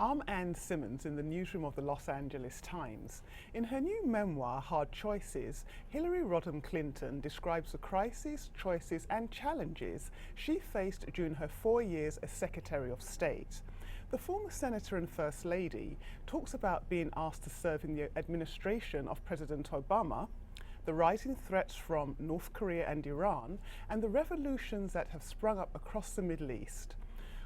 I'm Ann Simmons in the newsroom of the Los Angeles Times. In her new memoir, Hard Choices, Hillary Rodham Clinton describes the crises, choices and challenges she faced during her 4 years as Secretary of State. The former Senator and First Lady talks about being asked to serve in the administration of President Obama, the rising threats from North Korea and Iran, and the revolutions that have sprung up across the Middle East.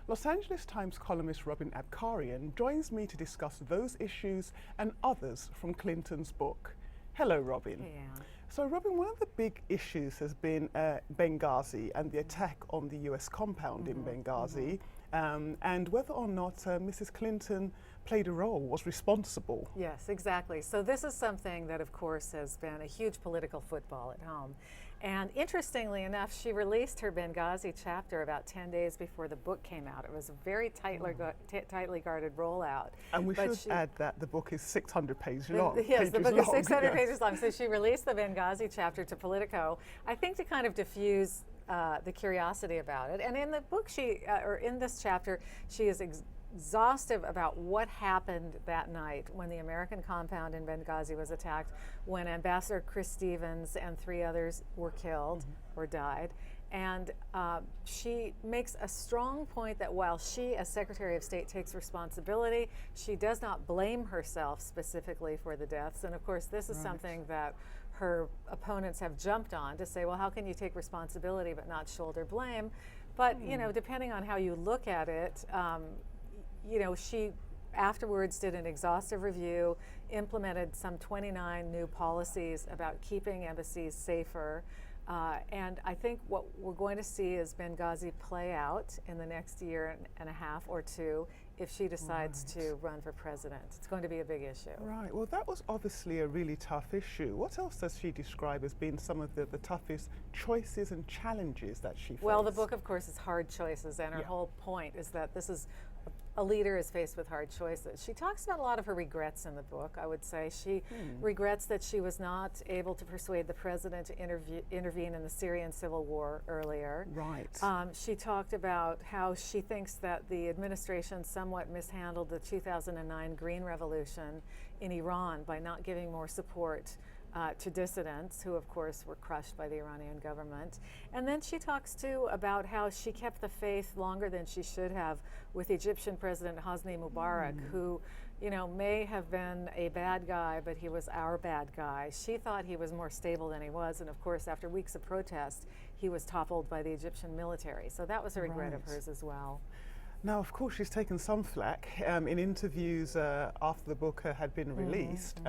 Los Angeles Times columnist Robin Abcarian joins me to discuss those issues and others from Clinton's book. Hello, Robin. Hey, Ann. So, Robin, one of the big issues has been Benghazi and the attack on the US compound in Benghazi, and whether or not Mrs. Clinton played a role, was responsible. Yes, exactly. So this is something that, of course, has been a huge political football at home. And interestingly enough, she released her Benghazi chapter about 10 days before the book came out. It was a very tightly guarded rollout. And we should add that the book is 600 pages long. Yes, the book is 600 pages long. So she released the Benghazi chapter to Politico, I think to kind of diffuse the curiosity about it. And in the book, or in this chapter, she is exhaustive about what happened that night when the American compound in Benghazi was attacked, when Ambassador Chris Stevens and 3 others were killed or died. And she makes a strong point that while she, as Secretary of State, takes responsibility, she does not blame herself specifically for the deaths. And of course, this is something that her opponents have jumped on to say, well, how can you take responsibility but not shoulder blame? But, you know, depending on how you look at it, you know, she afterwards did an exhaustive review, implemented some 29 new policies about keeping embassies safer. And I think what we're going to see is Benghazi play out in the next year and a half or 2 if she decides to run for president. It's going to be a big issue. Right. Well, that was obviously a really tough issue. What else does she describe as being some of the toughest choices and challenges that she faced? Well, the book, of course, is Hard Choices, and her whole point is that this is a leader is faced with hard choices. She talks about a lot of her regrets in the book, I would say. She regrets that she was not able to persuade the president to intervene in the Syrian civil war earlier. Right. She talked about how she thinks that the administration somewhat mishandled the 2009 Green Revolution in Iran by not giving more support to dissidents, who of course were crushed by the Iranian government. And then she talks too about how she kept the faith longer than she should have with Egyptian President Hosni Mubarak, who, you know, may have been a bad guy, but he was our bad guy. She thought he was more stable than he was, and of course after weeks of protest, he was toppled by the Egyptian military. So that was a regret of hers as well. Now, of course, she's taken some flack in interviews after the book had been released.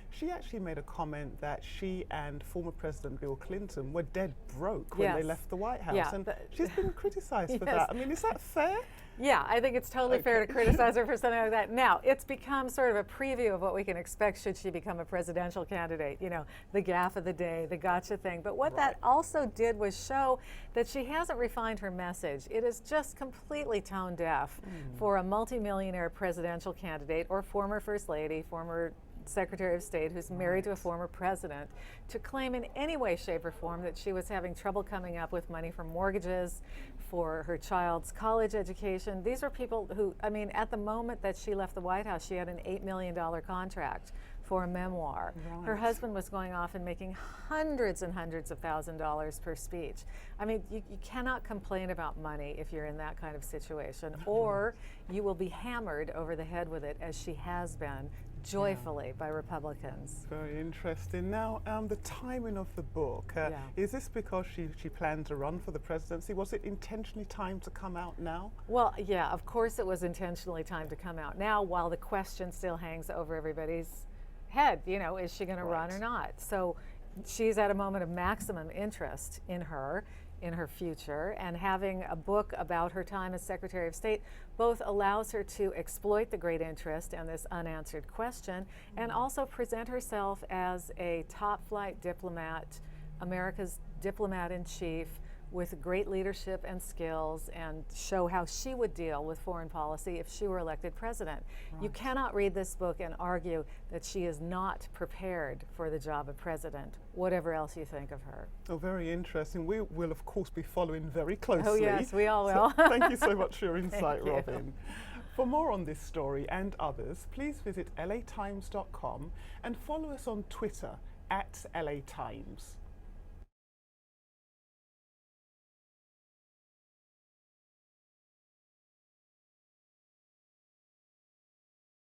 She actually made a comment that she and former President Bill Clinton were dead broke when they left the White House, and she's been criticized for that. I mean, is that fair? Yeah, I think it's totally fair to criticize her for something like that. Now, it's become sort of a preview of what we can expect should she become a presidential candidate. You know, the gaffe of the day, the gotcha thing. But what that also did was show that she hasn't refined her message. It is just completely tone deaf for a multimillionaire presidential candidate or former First Lady, former Secretary of State who's married to a former president to claim in any way, shape, or form that she was having trouble coming up with money for mortgages, for her child's college education. These are people who, I mean, at the moment that she left the White House, she had an $8 million contract for a memoir. Her husband was going off and making hundreds and hundreds of $1,000s per speech. I mean, you cannot complain about money if you're in that kind of situation, or you will be hammered over the head with it, as she has been joyfully by Republicans. Very interesting. Now, the timing of the book, is this because she planned to run for the presidency? Was it intentionally timed to come out now? Well, yeah, of course it was intentionally timed to come out now, while the question still hangs over everybody's head, you know, is she going to run or not? So she's at a moment of maximum interest in her future, and having a book about her time as Secretary of State both allows her to exploit the great interest and this unanswered question, and also present herself as a top-flight diplomat, America's diplomat-in-chief, with great leadership and skills, and show how she would deal with foreign policy if she were elected president. You cannot read this book and argue that she is not prepared for the job of president, whatever else you think of her. Oh, very interesting. We will, of course, be following very closely. Oh, yes, we all will. So thank you so much for your insight, Robin. For more on this story and others, please visit latimes.com and follow us on Twitter @LATimes.